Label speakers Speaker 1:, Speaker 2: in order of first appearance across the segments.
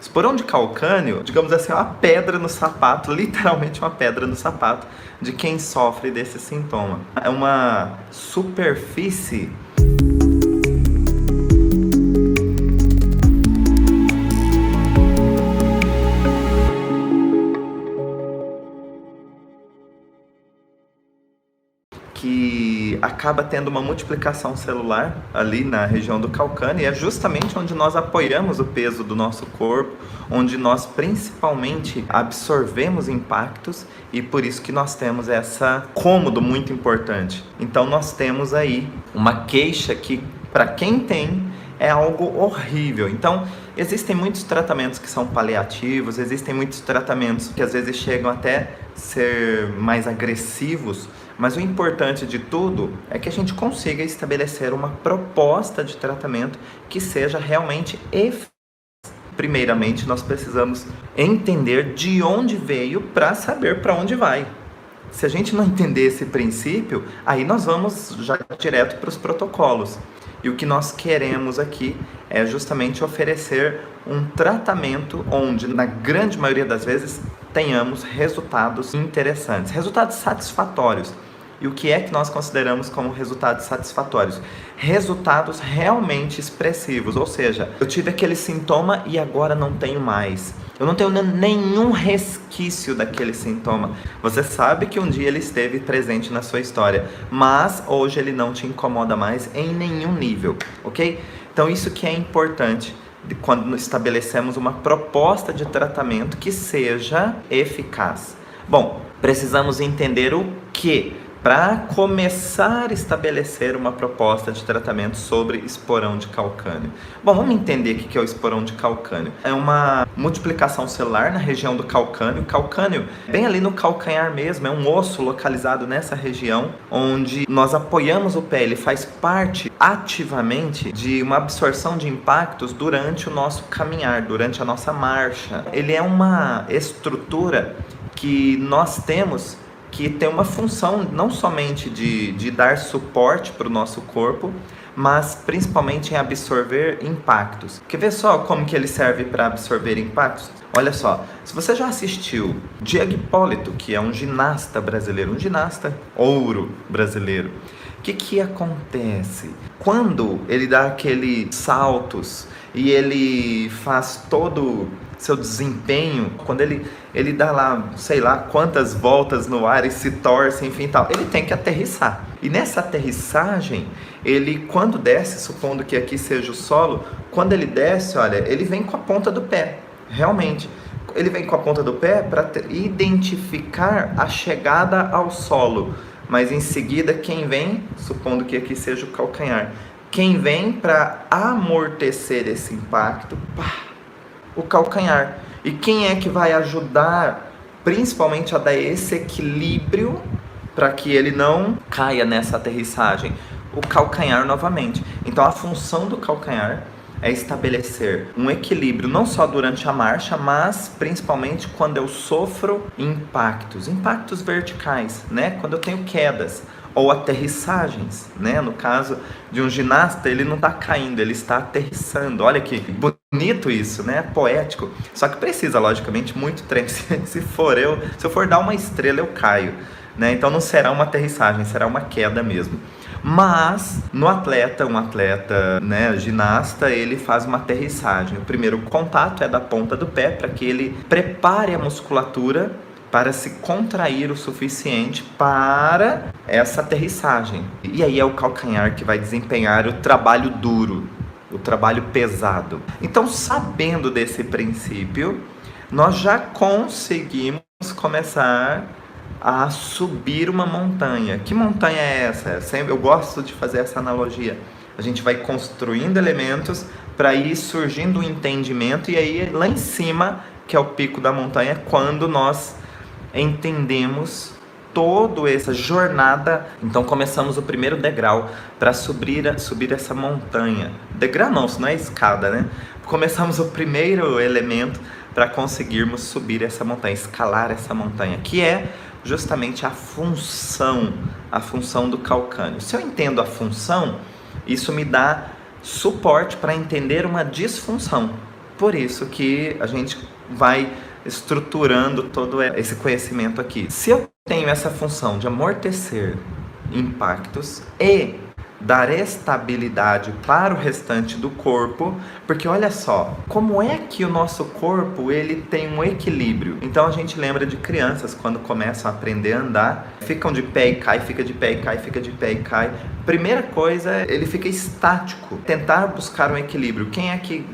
Speaker 1: Esporão de calcânio, digamos assim, é uma pedra no sapato, literalmente uma pedra no sapato de quem sofre desse sintoma. É uma superfície que acaba tendo uma multiplicação celular ali na região do calcânio, e é justamente onde nós apoiamos o peso do nosso corpo, onde nós principalmente absorvemos impactos, e por isso que nós temos essa cômodo muito importante. Então nós temos aí uma queixa que, para quem tem, é algo horrível. Então, existem muitos tratamentos que são paliativos, existem muitos tratamentos que às vezes chegam até ser mais agressivos, mas o importante de tudo é que a gente consiga estabelecer uma proposta de tratamento que seja realmente eficaz. Primeiramente, nós precisamos entender de onde veio para saber para onde vai. Se a gente não entender esse princípio, aí nós vamos já direto para os protocolos. E o que nós queremos aqui é justamente oferecer um tratamento onde, na grande maioria das vezes, tenhamos resultados interessantes, resultados satisfatórios. E o que é que nós consideramos como resultados satisfatórios? Resultados realmente expressivos, ou seja, eu tive aquele sintoma e agora não tenho mais. Eu não tenho nenhum resquício daquele sintoma. Você sabe que um dia ele esteve presente na sua história, mas hoje ele não te incomoda mais em nenhum nível, ok? Então isso que é importante quando estabelecemos uma proposta de tratamento que seja eficaz. Bom, precisamos entender o que? Para começar a estabelecer uma proposta de tratamento sobre esporão de calcânio. Bom, vamos entender o que é o esporão de calcânio. É uma multiplicação celular na região do calcânio. Calcânio, bem ali no calcanhar mesmo, é um osso localizado nessa região, onde nós apoiamos o pé. Ele faz parte ativamente de uma absorção de impactos durante o nosso caminhar, durante a nossa marcha. Ele é uma estrutura que nós temos que tem uma função não somente de dar suporte para o nosso corpo, mas principalmente em absorver impactos. Quer ver só como que ele serve para absorver impactos? Olha só, se você já assistiu Diego Hipólito, que é um ginasta brasileiro, um ginasta ouro brasileiro, o que acontece? Quando ele dá aqueles saltos e ele faz todo seu desempenho, quando ele dá lá, sei lá, quantas voltas no ar e se torce, enfim tal, ele tem que aterrissar. E nessa aterrissagem, ele quando desce, supondo que aqui seja o solo, quando ele desce, olha, ele vem com a ponta do pé, realmente. Ele vem com a ponta do pé para identificar a chegada ao solo. Mas em seguida, quem vem, supondo que aqui seja o calcanhar, quem vem para amortecer esse impacto? O calcanhar. E quem é que vai ajudar, principalmente, a dar esse equilíbrio para que ele não caia nessa aterrissagem? O calcanhar novamente. Então a função do calcanhar é estabelecer um equilíbrio não só durante a marcha, mas principalmente quando eu sofro impactos verticais, né? Quando eu tenho quedas ou aterrissagens, né? No caso de um ginasta, ele não está caindo, ele está aterrissando. Olha que bonito isso, né? Poético. Só que precisa, logicamente, muito treino. Se eu for dar uma estrela, eu caio, né? Então não será uma aterrissagem, será uma queda mesmo. Mas no atleta, um atleta, né, ginasta, ele faz uma aterrissagem. O primeiro contato é da ponta do pé para que ele prepare a musculatura para se contrair o suficiente para essa aterrissagem. E aí é o calcanhar que vai desempenhar o trabalho duro, o trabalho pesado. Então, sabendo desse princípio, nós já conseguimos começar a subir uma montanha. Que montanha é essa? Eu gosto de fazer essa analogia. A gente vai construindo elementos para ir surgindo um entendimento, e aí lá em cima, que é o pico da montanha, quando nós entendemos toda essa jornada. Então começamos o primeiro degrau para subir essa montanha. Degrau não, isso não é escada, né? Começamos o primeiro elemento para conseguirmos subir essa montanha, escalar essa montanha, que é justamente a função do calcânio. Se eu entendo a função, isso me dá suporte para entender uma disfunção. Por isso que a gente vai estruturando todo esse conhecimento aqui. Se eu tenho essa função de amortecer impactos e dar estabilidade para o restante do corpo, porque olha só, como é que o nosso corpo ele tem um equilíbrio? Então a gente lembra de crianças quando começam a aprender a andar, ficam de pé e cai, fica de pé e cai, fica de pé e cai. Primeira coisa, ele fica estático, tentar buscar um equilíbrio. Quem é que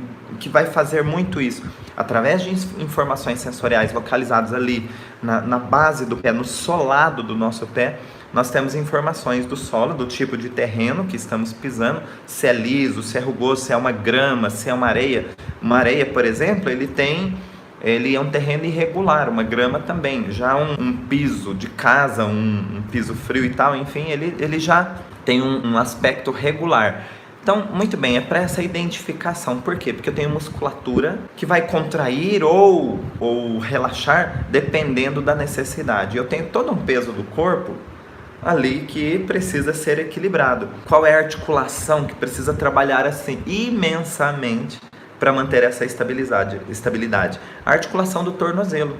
Speaker 1: vai fazer muito isso? Através de informações sensoriais localizadas ali na base do pé, no solado do nosso pé, nós temos informações do solo, do tipo de terreno que estamos pisando, se é liso, se é rugoso, se é uma grama, se é uma areia. Uma areia, por exemplo, ele é um terreno irregular, uma grama também. Já um piso de casa, um piso frio e tal, enfim, ele já tem um aspecto regular. Então, muito bem, é para essa identificação. Por quê? Porque eu tenho musculatura que vai contrair ou relaxar dependendo da necessidade. Eu tenho todo um peso do corpo ali que precisa ser equilibrado. Qual é a articulação que precisa trabalhar assim imensamente para manter essa estabilidade? A articulação do tornozelo.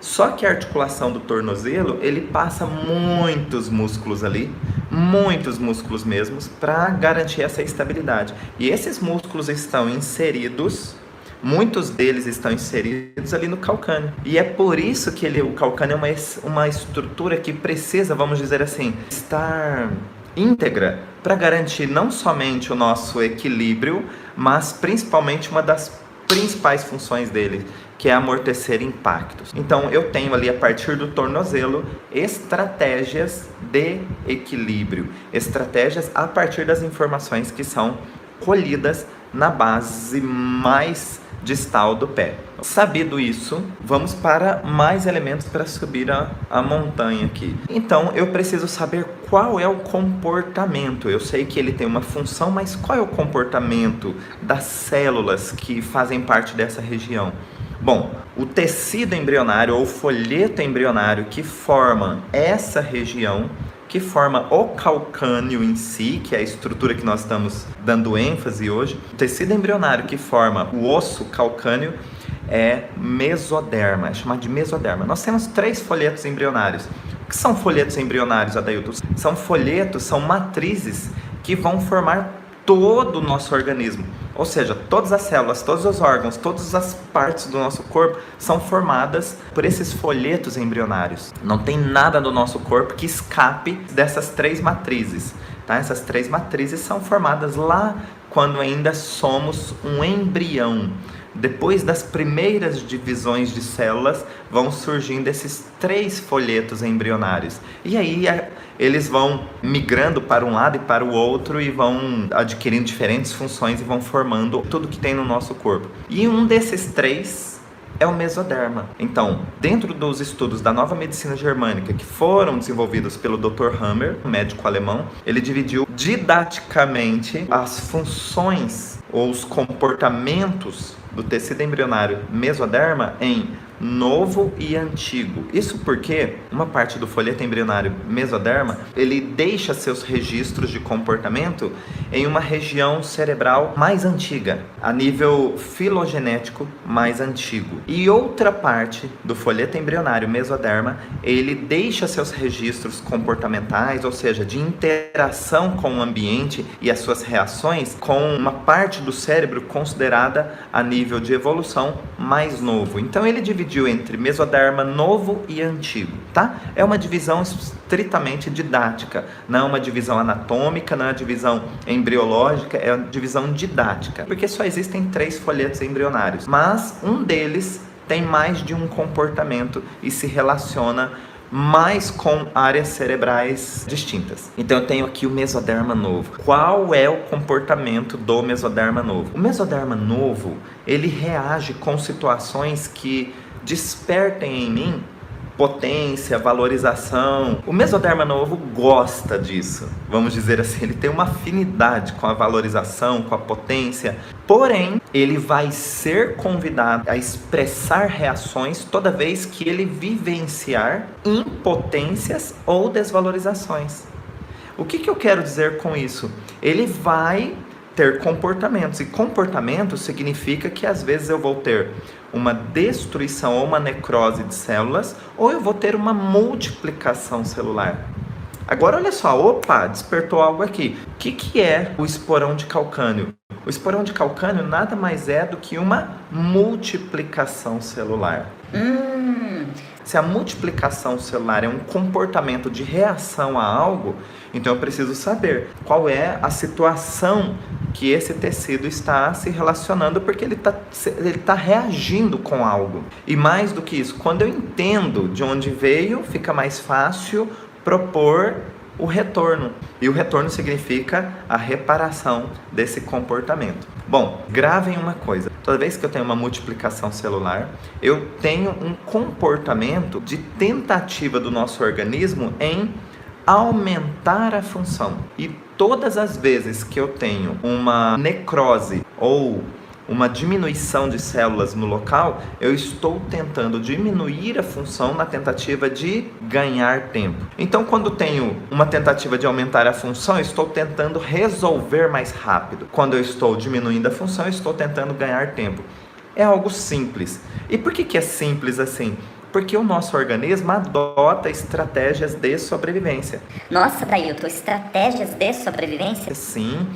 Speaker 1: Só que a articulação do tornozelo, ele passa muitos músculos ali, muitos músculos mesmos, para garantir essa estabilidade. E esses músculos estão inseridos, muitos deles estão inseridos ali no calcâneo. E é por isso que o calcâneo é uma estrutura que precisa, vamos dizer assim, estar íntegra para garantir não somente o nosso equilíbrio, mas principalmente uma das principais funções dele, que é amortecer impactos. Então eu tenho ali a partir do tornozelo estratégias de equilíbrio, estratégias a partir das informações que são colhidas na base mais distal do pé. Sabido isso, vamos para mais elementos para subir a montanha aqui. Então eu preciso saber qual é o comportamento. Eu sei que ele tem uma função, mas qual é o comportamento das células que fazem parte dessa região? Bom, o tecido embrionário ou folheto embrionário que forma essa região, que forma o calcânio em si, que é a estrutura que nós estamos dando ênfase hoje, o tecido embrionário que forma o osso calcâneo é mesoderma, é chamado de mesoderma. Nós temos 3 folhetos embrionários. O que são folhetos embrionários, Adailton? São folhetos, são matrizes que vão formar todo o nosso organismo. Ou seja, todas as células, todos os órgãos, todas as partes do nosso corpo são formadas por esses folhetos embrionários. Não tem nada do nosso corpo que escape dessas 3 matrizes. Tá? Essas 3 matrizes são formadas lá quando ainda somos um embrião. Depois das primeiras divisões de células, vão surgindo esses 3 folhetos embrionários. E aí eles vão migrando para um lado e para o outro e vão adquirindo diferentes funções e vão formando tudo que tem no nosso corpo. E um desses 3 é o mesoderma. Então, dentro dos estudos da nova medicina germânica que foram desenvolvidos pelo Dr. Hammer, um médico alemão, ele dividiu didaticamente as funções ou os comportamentos do tecido embrionário mesoderma em novo e antigo. Isso porque uma parte do folheto embrionário mesoderma, ele deixa seus registros de comportamento em uma região cerebral mais antiga, a nível filogenético mais antigo. E outra parte do folheto embrionário mesoderma, ele deixa seus registros comportamentais, ou seja, de interação com o ambiente e as suas reações, com uma parte do cérebro considerada a nível de evolução mais novo. Então ele dividiu entre mesoderma novo e antigo, tá? É uma divisão estritamente didática, não é uma divisão anatômica, não é uma divisão embriológica, é uma divisão didática, porque só existem 3 folhetos embrionários, mas um deles tem mais de um comportamento e se relaciona mais com áreas cerebrais distintas. Então eu tenho aqui o mesoderma novo. Qual é o comportamento do mesoderma novo? O mesoderma novo, ele reage com situações que despertem em mim potência, valorização. O mesoderma novo gosta disso, vamos dizer assim, ele tem uma afinidade com a valorização, com a potência, porém, ele vai ser convidado a expressar reações toda vez que ele vivenciar impotências ou desvalorizações. O que eu quero dizer com isso? Ele vai ter comportamentos. E comportamento significa que às vezes eu vou ter uma destruição ou uma necrose de células, ou eu vou ter uma multiplicação celular. Agora olha só, opa, despertou algo aqui. O que é o esporão de calcânio? O esporão de calcânio nada mais é do que uma multiplicação celular. Se a multiplicação celular é um comportamento de reação a algo, então eu preciso saber qual é a situação que esse tecido está se relacionando, porque ele está reagindo com algo. E mais do que isso, quando eu entendo de onde veio, fica mais fácil propor o retorno. E o retorno significa a reparação desse comportamento. Bom, gravem uma coisa. Toda vez que eu tenho uma multiplicação celular, eu tenho um comportamento de tentativa do nosso organismo em aumentar a função. E todas as vezes que eu tenho uma necrose ou uma diminuição de células no local, eu estou tentando diminuir a função na tentativa de ganhar tempo. Então, quando tenho uma tentativa de aumentar a função, eu estou tentando resolver mais rápido. Quando eu estou diminuindo a função, eu estou tentando ganhar tempo. É algo simples. E por que é simples assim? Porque o nosso organismo adota estratégias de sobrevivência.
Speaker 2: Nossa, Dailton, estratégias de sobrevivência?
Speaker 1: Sim.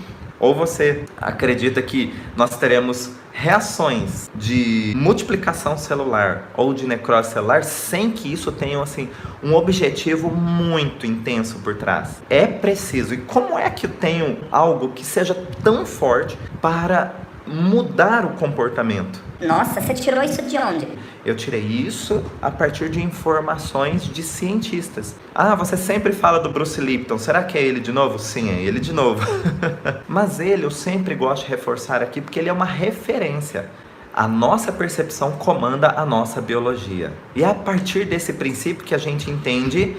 Speaker 1: Ou você acredita que nós teremos reações de multiplicação celular ou de necrose celular sem que isso tenha assim, um objetivo muito intenso por trás? É preciso. E como é que eu tenho algo que seja tão forte para mudar o comportamento?
Speaker 2: Nossa, você tirou isso de onde?
Speaker 1: Eu tirei isso a partir de informações de cientistas. Ah, você sempre fala do Bruce Lipton. Será que é ele de novo? Sim, é ele de novo. Mas ele, eu sempre gosto de reforçar aqui, porque ele é uma referência. A nossa percepção comanda a nossa biologia. E é a partir desse princípio que a gente entende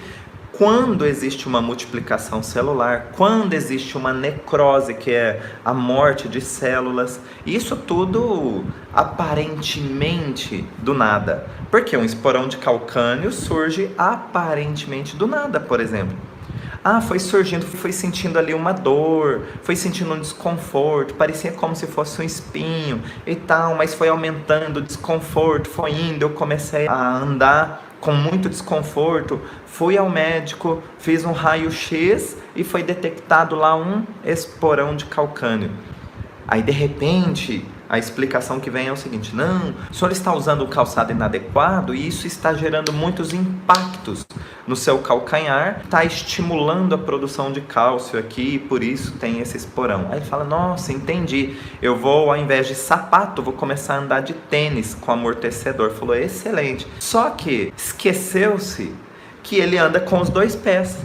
Speaker 1: quando existe uma multiplicação celular, quando existe uma necrose, que é a morte de células. Isso tudo aparentemente do nada. Porque um esporão de calcânio surge aparentemente do nada, por exemplo. Ah, foi surgindo, foi sentindo ali uma dor, foi sentindo um desconforto, parecia como se fosse um espinho e tal, mas foi aumentando o desconforto, foi indo, eu comecei a andar com muito desconforto, fui ao médico, fiz um raio-x e foi detectado lá um esporão de calcânio. Aí de repente a explicação que vem é o seguinte: não, o senhor está usando o calçado inadequado e isso está gerando muitos impactos no seu calcanhar, está estimulando a produção de cálcio aqui e por isso tem esse esporão. Aí ele fala: nossa, entendi, eu vou, ao invés de sapato, vou começar a andar de tênis com amortecedor. Falou: excelente. Só que esqueceu-se que ele anda com os dois pés.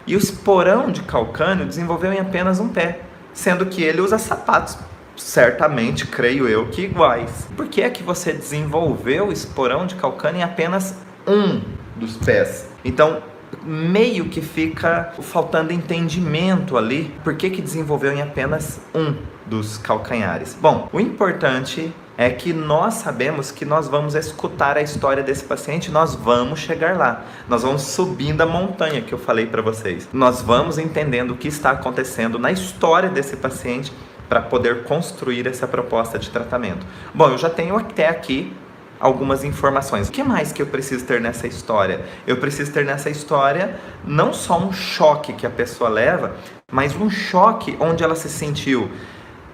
Speaker 1: E o esporão de calcânio desenvolveu em apenas um pé, sendo que ele usa sapatos, certamente, creio eu, que iguais. Por que é que você desenvolveu o esporão de calcânio em apenas um dos pés? Então, meio que fica faltando entendimento ali, por que desenvolveu em apenas um dos calcanhares. Bom, o importante é que nós sabemos que nós vamos escutar a história desse paciente, nós vamos chegar lá, nós vamos subindo a montanha que eu falei para vocês, nós vamos entendendo o que está acontecendo na história desse paciente para poder construir essa proposta de tratamento. Bom, eu já tenho até aqui algumas informações. O que mais que eu preciso ter nessa história? Eu preciso ter nessa história não só um choque que a pessoa leva, mas um choque onde ela se sentiu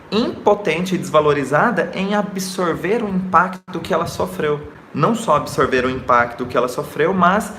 Speaker 1: impotente e desvalorizada em absorver o impacto que ela sofreu. Não só absorver o impacto que ela sofreu, mas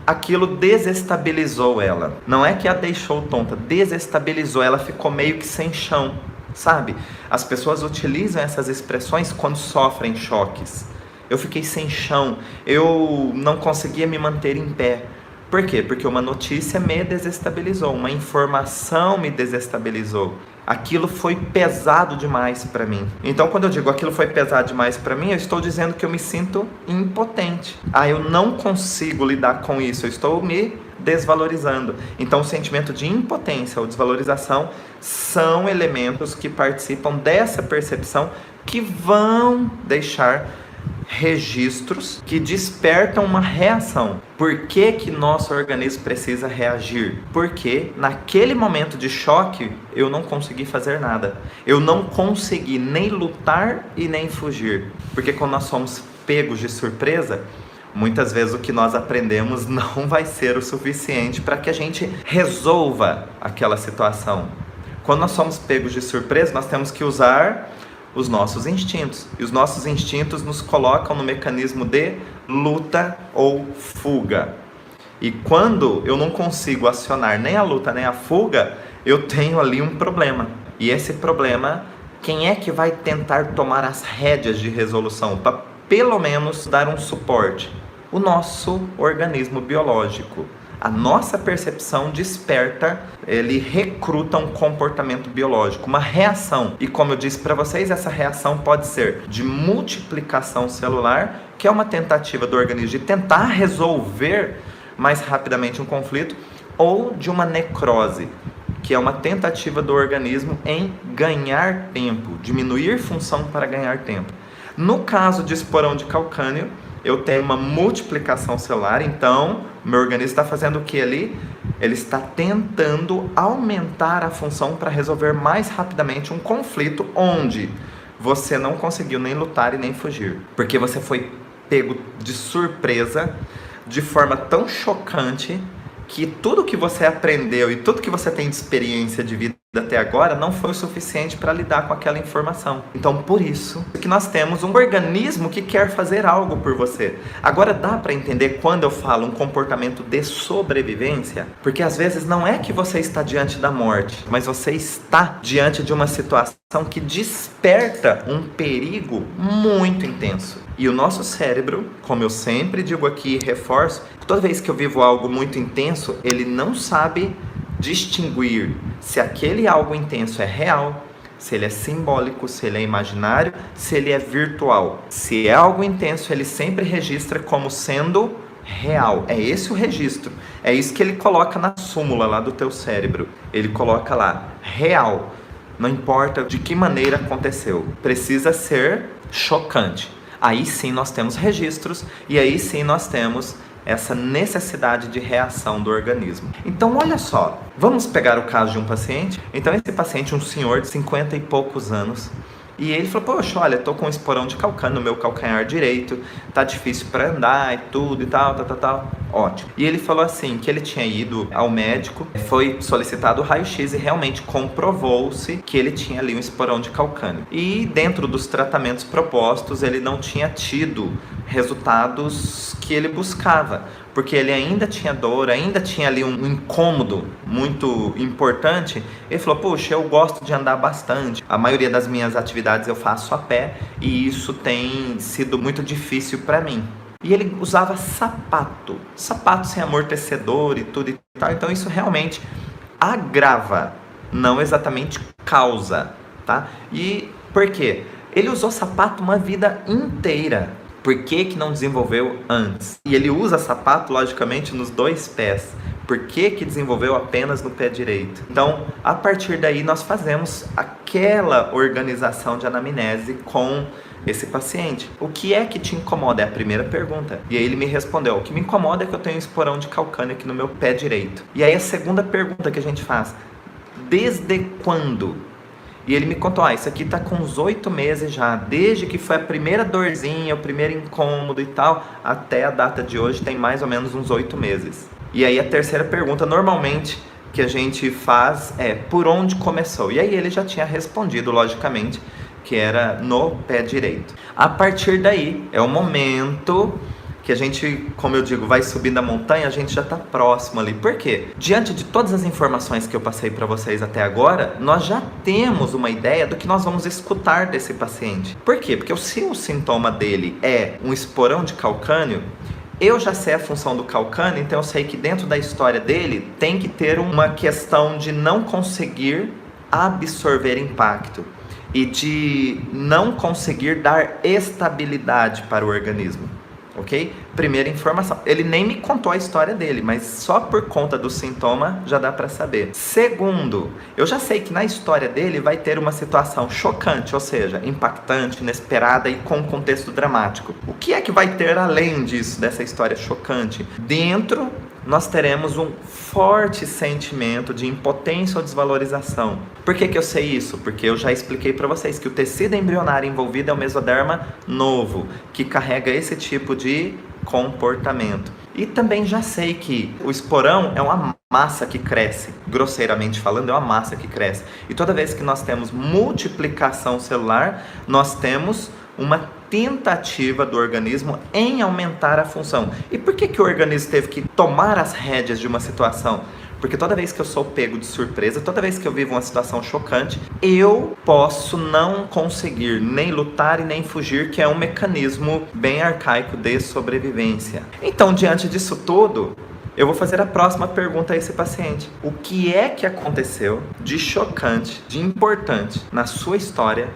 Speaker 1: aquilo desestabilizou ela. Não é que a deixou tonta, desestabilizou, ela ficou meio que sem chão, sabe? As pessoas utilizam essas expressões quando sofrem choques. Eu fiquei sem chão, eu não conseguia me manter em pé. Por quê? Porque uma notícia me desestabilizou, uma informação me desestabilizou. Aquilo foi pesado demais para mim. Então, quando eu digo aquilo foi pesado demais para mim, eu estou dizendo que eu me sinto impotente. Eu não consigo lidar com isso, eu estou me desvalorizando. Então, o sentimento de impotência ou desvalorização são elementos que participam dessa percepção que vão deixar registros que despertam uma reação. Por que que nosso organismo precisa reagir? Porque naquele momento de choque eu não consegui fazer nada. Eu não consegui nem lutar e nem fugir. Porque quando nós somos pegos de surpresa, muitas vezes o que nós aprendemos não vai ser o suficiente para que a gente resolva aquela situação. Quando nós somos pegos de surpresa, nós temos que usar os nossos instintos. E os nossos instintos nos colocam no mecanismo de luta ou fuga. E quando eu não consigo acionar nem a luta nem a fuga, eu tenho ali um problema. E esse problema, quem é que vai tentar tomar as rédeas de resolução para pelo menos dar um suporte? O nosso organismo biológico. A nossa percepção desperta, ele recruta um comportamento biológico, uma reação. E como eu disse para vocês, essa reação pode ser de multiplicação celular, que é uma tentativa do organismo de tentar resolver mais rapidamente um conflito, ou de uma necrose, que é uma tentativa do organismo em ganhar tempo, diminuir função para ganhar tempo. No caso de esporão de calcânio, eu tenho uma multiplicação celular, então meu organismo está fazendo o que ali? Ele está tentando aumentar a função para resolver mais rapidamente um conflito onde você não conseguiu nem lutar e nem fugir. Porque você foi pego de surpresa, de forma tão chocante, que tudo que você aprendeu e tudo que você tem de experiência de vida até agora não foi o suficiente para lidar com aquela informação. Então, por isso que nós temos um organismo que quer fazer algo por você. Agora, dá para entender quando eu falo um comportamento de sobrevivência? Porque às vezes não é que você está diante da morte, mas você está diante de uma situação que desperta um perigo muito intenso. E o nosso cérebro, como eu sempre digo aqui e reforço, toda vez que eu vivo algo muito intenso, ele não sabe distinguir se aquele algo intenso é real, se ele é simbólico, se ele é imaginário, se ele é virtual. Se é algo intenso, ele sempre registra como sendo real. É esse o registro. É isso que ele coloca na súmula lá do teu cérebro. Ele coloca lá, real. Não importa de que maneira aconteceu. Precisa ser chocante. Aí sim nós temos registros e aí sim nós temos essa necessidade de reação do organismo. Então, olha só, vamos pegar o caso de um paciente. Então, esse paciente, um senhor de 50 e poucos anos, e ele falou, poxa, olha, tô com um esporão de calcânio no meu calcanhar direito, tá difícil para andar e tudo e tal. Ótimo. E ele falou assim, que ele tinha ido ao médico, foi solicitado o raio-x e realmente comprovou-se que ele tinha ali um esporão de calcânio. E dentro dos tratamentos propostos, ele não tinha tido resultados que ele buscava, porque ele ainda tinha dor, ainda tinha ali um incômodo muito importante. Ele falou, poxa, eu gosto de andar bastante, a maioria das minhas atividades eu faço a pé e isso tem sido muito difícil para mim. E ele usava sapato sem amortecedor e tudo e tal, então isso realmente agrava, não exatamente causa, tá? E por quê? Ele usou sapato uma vida inteira. Por que que não desenvolveu antes? E ele usa sapato, logicamente, nos dois pés. Por que que desenvolveu apenas no pé direito? Então, a partir daí, nós fazemos aquela organização de anamnese com esse paciente. O que é que te incomoda? É a primeira pergunta. E aí ele me respondeu, o que me incomoda é que eu tenho um esporão de calcânio aqui no meu pé direito. E aí a segunda pergunta que a gente faz, desde quando? E ele me contou, isso aqui tá com uns 8 meses já, desde que foi a primeira dorzinha, o primeiro incômodo e tal, até a data de hoje tem mais ou menos uns 8 meses. E aí a terceira pergunta, normalmente, que a gente faz é, por onde começou? E aí ele já tinha respondido, logicamente, que era no pé direito. A partir daí, é o momento que a gente, como eu digo, vai subindo a montanha, a gente já está próximo ali. Por quê? Diante de todas as informações que eu passei para vocês até agora, nós já temos uma ideia do que nós vamos escutar desse paciente. Por quê? Porque se o sintoma dele é um esporão de calcânio, eu já sei a função do calcânio, então eu sei que dentro da história dele tem que ter uma questão de não conseguir absorver impacto e de não conseguir dar estabilidade para o organismo. ok? Primeira informação. Ele nem me contou a história dele, mas só por conta do sintoma já dá para saber. Segundo, eu já sei que na história dele vai ter uma situação chocante, ou seja, impactante, inesperada e com contexto dramático. O que é que vai ter além disso, dessa história chocante? Dentro, nós teremos um forte sentimento de impotência ou desvalorização. Por que eu sei isso? Porque eu já expliquei para vocês que o tecido embrionário envolvido é o mesoderma novo, que carrega esse tipo de comportamento. E também já sei que o esporão é uma massa que cresce, grosseiramente falando, é uma massa que cresce. E toda vez que nós temos multiplicação celular, nós temos uma tentativa do organismo em aumentar a função. E por que o organismo teve que tomar as rédeas de uma situação? Porque toda vez que eu sou pego de surpresa, toda vez que eu vivo uma situação chocante, eu posso não conseguir nem lutar e nem fugir, que é um mecanismo bem arcaico de sobrevivência. Então, diante disso tudo, eu vou fazer a próxima pergunta a esse paciente. O que é que aconteceu de chocante, de importante na sua história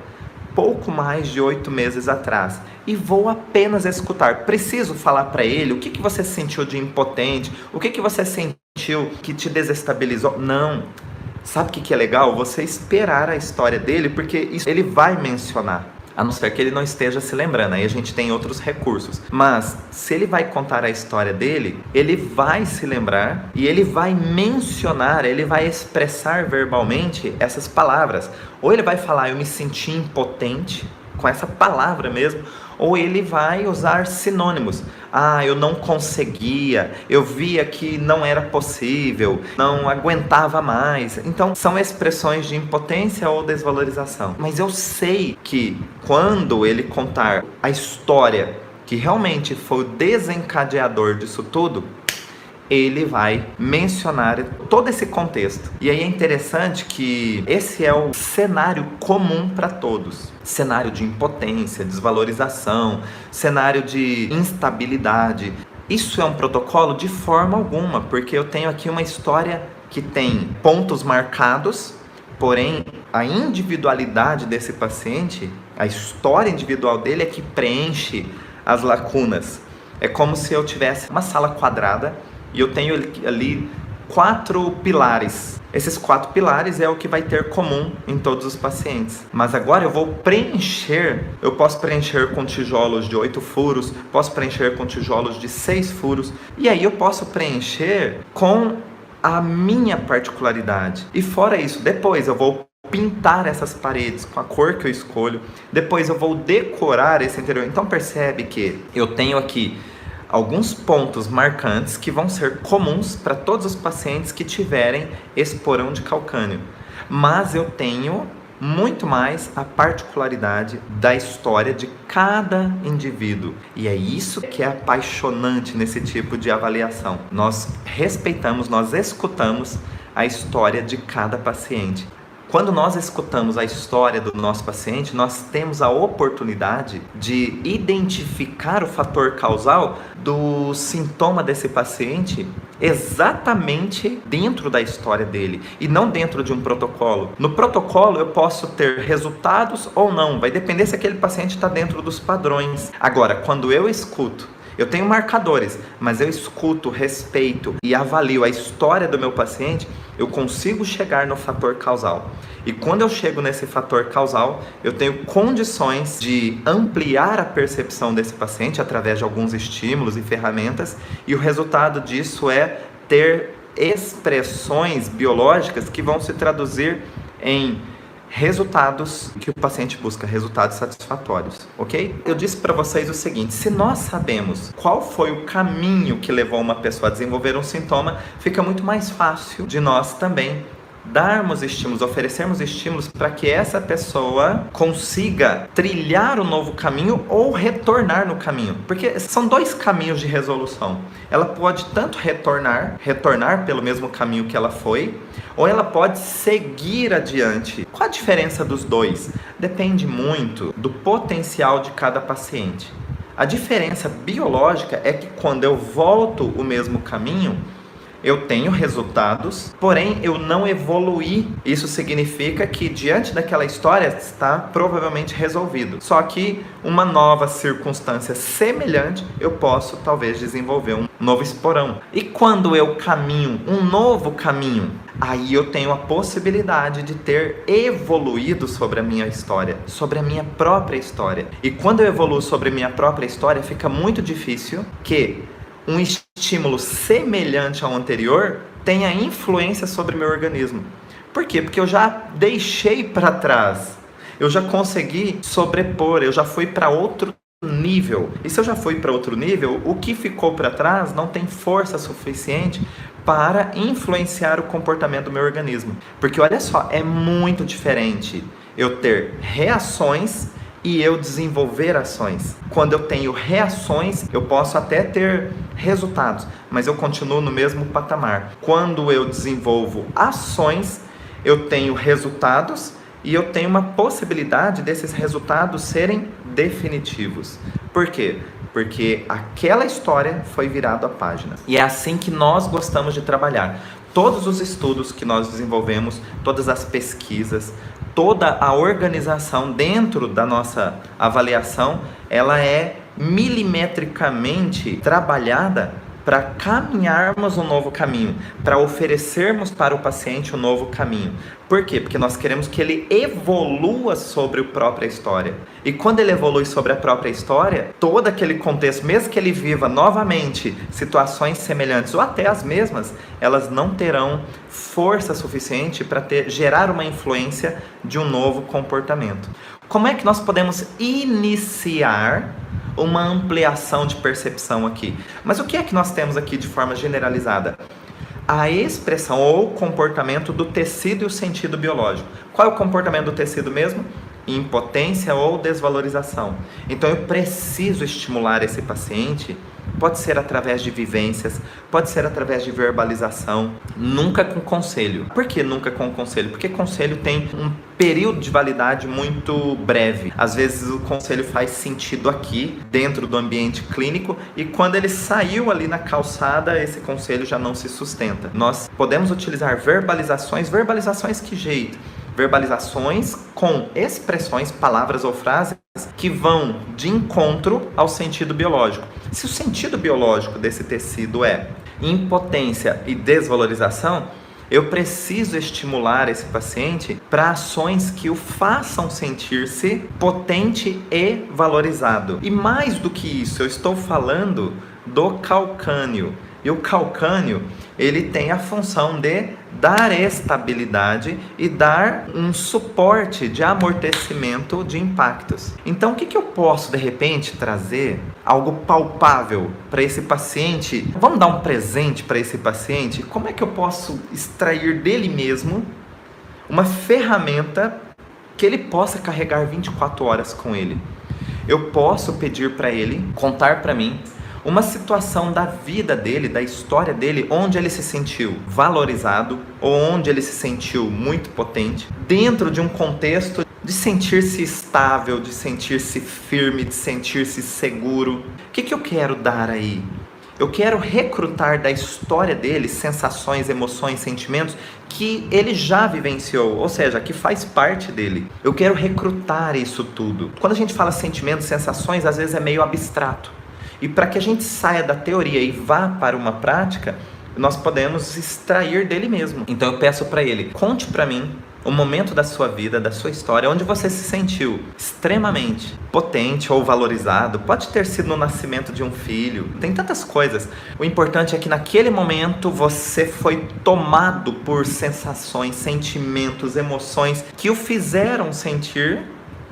Speaker 1: pouco mais de 8 meses atrás? E vou apenas escutar. Preciso falar para ele o que você sentiu de impotente, o que você sentiu que te desestabilizou. Não. Sabe o que é legal? Você esperar a história dele, porque isso ele vai mencionar. A não ser que ele não esteja se lembrando, aí a gente tem outros recursos. Mas, se ele vai contar a história dele, ele vai se lembrar e ele vai mencionar, ele vai expressar verbalmente essas palavras. Ou ele vai falar, eu me senti impotente, com essa palavra mesmo, ou ele vai usar sinônimos. Eu não conseguia, eu via que não era possível, não aguentava mais. Então, são expressões de impotência ou desvalorização. Mas eu sei que quando ele contar a história que realmente foi o desencadeador disso tudo, ele vai mencionar todo esse contexto. E aí é interessante que esse é o cenário comum para todos. Cenário de impotência, desvalorização, cenário de instabilidade. Isso é um protocolo de forma alguma, porque eu tenho aqui uma história que tem pontos marcados, porém a individualidade desse paciente, a história individual dele é que preenche as lacunas. É como se eu tivesse uma sala quadrada e eu tenho ali 4 pilares. Esses 4 pilares é o que vai ter comum em todos os pacientes. Mas agora eu vou preencher. Eu posso preencher com tijolos de 8 furos, posso preencher com tijolos de 6 furos. E aí eu posso preencher com a minha particularidade. E fora isso, depois eu vou pintar essas paredes com a cor que eu escolho. Depois eu vou decorar esse interior. Então percebe que eu tenho aqui alguns pontos marcantes que vão ser comuns para todos os pacientes que tiverem esporão de calcânio. Mas eu tenho muito mais a particularidade da história de cada indivíduo. E é isso que é apaixonante nesse tipo de avaliação. Nós respeitamos, nós escutamos a história de cada paciente. Quando nós escutamos a história do nosso paciente, nós temos a oportunidade de identificar o fator causal do sintoma desse paciente exatamente dentro da história dele e não dentro de um protocolo. No protocolo eu posso ter resultados ou não, vai depender se aquele paciente está dentro dos padrões. Agora, quando eu escuto, eu tenho marcadores, mas eu escuto, respeito e avalio a história do meu paciente, eu consigo chegar no fator causal. E quando eu chego nesse fator causal, eu tenho condições de ampliar a percepção desse paciente através de alguns estímulos e ferramentas, e o resultado disso é ter expressões biológicas que vão se traduzir em resultados que o paciente busca, resultados satisfatórios, ok? Eu disse para vocês o seguinte, se nós sabemos qual foi o caminho que levou uma pessoa a desenvolver um sintoma, fica muito mais fácil de nós também darmos estímulos, oferecermos estímulos para que essa pessoa consiga trilhar um novo caminho ou retornar no caminho. Porque são 2 caminhos de resolução. Ela pode tanto retornar pelo mesmo caminho que ela foi, ou ela pode seguir adiante. Qual a diferença dos 2? Depende muito do potencial de cada paciente. A diferença biológica é que quando eu volto o mesmo caminho, eu tenho resultados, porém eu não evoluí. Isso significa que diante daquela história está provavelmente resolvido. Só que uma nova circunstância semelhante, eu posso talvez desenvolver um novo esporão. E quando eu caminho um novo caminho, aí eu tenho a possibilidade de ter evoluído sobre a minha história, sobre a minha própria história. E quando eu evoluo sobre a minha própria história, fica muito difícil que um estímulo semelhante ao anterior tenha influência sobre o meu organismo. Por quê? Porque eu já deixei para trás, eu já consegui sobrepor, eu já fui para outro nível. E se eu já fui para outro nível, o que ficou para trás não tem força suficiente para influenciar o comportamento do meu organismo. Porque olha só, é muito diferente eu ter reações e eu desenvolver ações. Quando eu tenho reações, eu posso até ter resultados, mas eu continuo no mesmo patamar. Quando eu desenvolvo ações, eu tenho resultados e eu tenho uma possibilidade desses resultados serem definitivos. Por quê? Porque aquela história foi virada a página. E é assim que nós gostamos de trabalhar. Todos os estudos que nós desenvolvemos, todas as pesquisas, toda a organização dentro da nossa avaliação, ela é milimetricamente trabalhada para caminharmos um novo caminho, para oferecermos para o paciente um novo caminho. Por quê? Porque nós queremos que ele evolua sobre a própria história. E quando ele evolui sobre a própria história, todo aquele contexto, mesmo que ele viva novamente situações semelhantes ou até as mesmas, elas não terão força suficiente para gerar uma influência de um novo comportamento. Como é que nós podemos iniciar uma ampliação de percepção aqui? Mas o que é que nós temos aqui de forma generalizada? A expressão ou comportamento do tecido e o sentido biológico. Qual é o comportamento do tecido mesmo? Impotência ou desvalorização. Então eu preciso estimular esse paciente, pode ser através de vivências, pode ser através de verbalização, nunca com conselho. Por que nunca com conselho? Porque conselho tem um período de validade muito breve. Às vezes o conselho faz sentido aqui, dentro do ambiente clínico, e quando ele saiu ali na calçada, esse conselho já não se sustenta. Nós podemos utilizar verbalizações. Verbalizações que jeito? Verbalizações com expressões, palavras ou frases que vão de encontro ao sentido biológico. Se o sentido biológico desse tecido é impotência e desvalorização, eu preciso estimular esse paciente para ações que o façam sentir-se potente e valorizado. E mais do que isso, eu estou falando do calcânio. E o calcânio, ele tem a função de dar estabilidade e dar um suporte de amortecimento de impactos. Então, o que eu posso, de repente, trazer algo palpável para esse paciente? Vamos dar um presente para esse paciente? Como é que eu posso extrair dele mesmo uma ferramenta que ele possa carregar 24 horas com ele? Eu posso pedir para ele contar para mim uma situação da vida dele, da história dele, onde ele se sentiu valorizado ou onde ele se sentiu muito potente, dentro de um contexto de sentir-se estável, de sentir-se firme, de sentir-se seguro. O que eu quero dar aí? Eu quero recrutar da história dele sensações, emoções, sentimentos que ele já vivenciou, ou seja, que faz parte dele. Eu quero recrutar isso tudo. Quando a gente fala sentimentos, sensações, às vezes é meio abstrato. E para que a gente saia da teoria e vá para uma prática, nós podemos extrair dele mesmo. Então eu peço para ele, conte para mim o momento da sua vida, da sua história, onde você se sentiu extremamente potente ou valorizado. Pode ter sido no nascimento de um filho, tem tantas coisas. O importante é que naquele momento você foi tomado por sensações, sentimentos, emoções que o fizeram sentir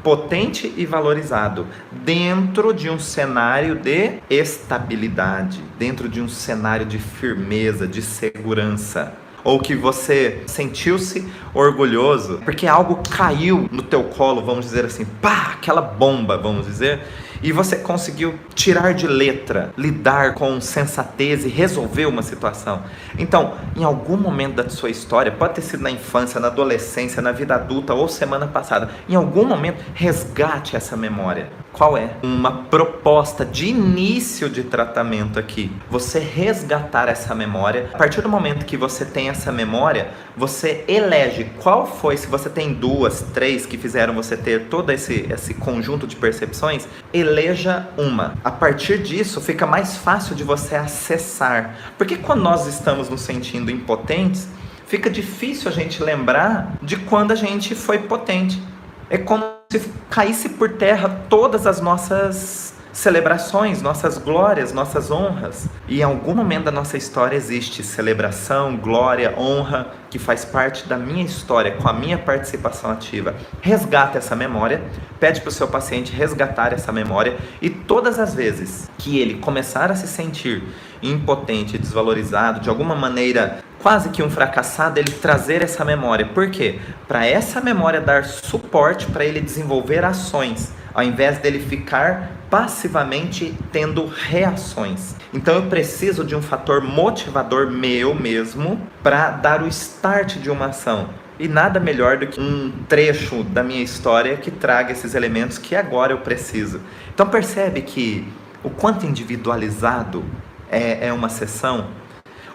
Speaker 1: potente e valorizado, dentro de um cenário de estabilidade, dentro de um cenário de firmeza, de segurança. Ou que você sentiu-se orgulhoso, porque algo caiu no teu colo, vamos dizer assim, pá, aquela bomba, vamos dizer, e você conseguiu tirar de letra, lidar com sensatez e resolver uma situação. Então, em algum momento da sua história, pode ter sido na infância, na adolescência, na vida adulta ou semana passada, em algum momento, resgate essa memória. Qual é? Uma proposta de início de tratamento aqui. Você resgatar essa memória. A partir do momento que você tem essa memória, você elege qual foi, se você tem 2, 3 que fizeram você ter todo esse conjunto de percepções, eleja uma. A partir disso, fica mais fácil de você acessar. Porque quando nós estamos nos sentindo impotentes, fica difícil a gente lembrar de quando a gente foi potente. É como se caísse por terra todas as nossas celebrações, nossas glórias, nossas honras. E em algum momento da nossa história existe celebração, glória, honra, que faz parte da minha história, com a minha participação ativa. Resgata essa memória, pede para o seu paciente resgatar essa memória, e todas as vezes que ele começar a se sentir impotente, desvalorizado, de alguma maneira quase que um fracassado, ele trazer essa memória. Por quê? Para essa memória dar suporte para ele desenvolver ações, ao invés dele ficar passivamente tendo reações. Então eu preciso de um fator motivador meu mesmo para dar o start de uma ação. E nada melhor do que um trecho da minha história que traga esses elementos que agora eu preciso. Então percebe que o quanto individualizado é uma sessão,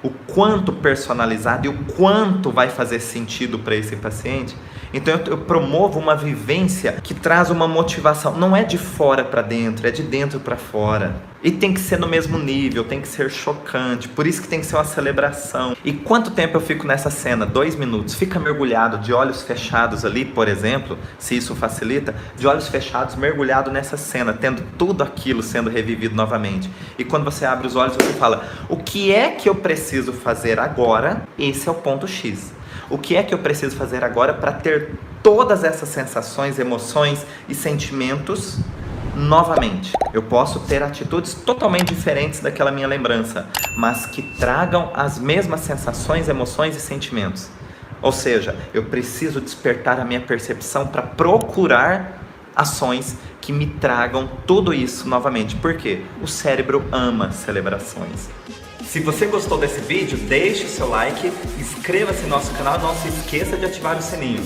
Speaker 1: o quanto personalizado e o quanto vai fazer sentido para esse paciente. Então eu promovo uma vivência que traz uma motivação, não é de fora para dentro, é de dentro para fora. E tem que ser no mesmo nível, tem que ser chocante, por isso que tem que ser uma celebração. E quanto tempo eu fico nessa cena? 2 minutos. Fica mergulhado, de olhos fechados ali, por exemplo, se isso facilita, de olhos fechados, mergulhado nessa cena, tendo tudo aquilo sendo revivido novamente. E quando você abre os olhos, você fala, o que é que eu preciso fazer agora? Esse é o ponto X. O que é que eu preciso fazer agora para ter todas essas sensações, emoções e sentimentos novamente? Eu posso ter atitudes totalmente diferentes daquela minha lembrança, mas que tragam as mesmas sensações, emoções e sentimentos. Ou seja, eu preciso despertar a minha percepção para procurar ações que me tragam tudo isso novamente. Por quê? O cérebro ama celebrações. Se você gostou desse vídeo, deixe o seu like, inscreva-se no nosso canal e não se esqueça de ativar o sininho.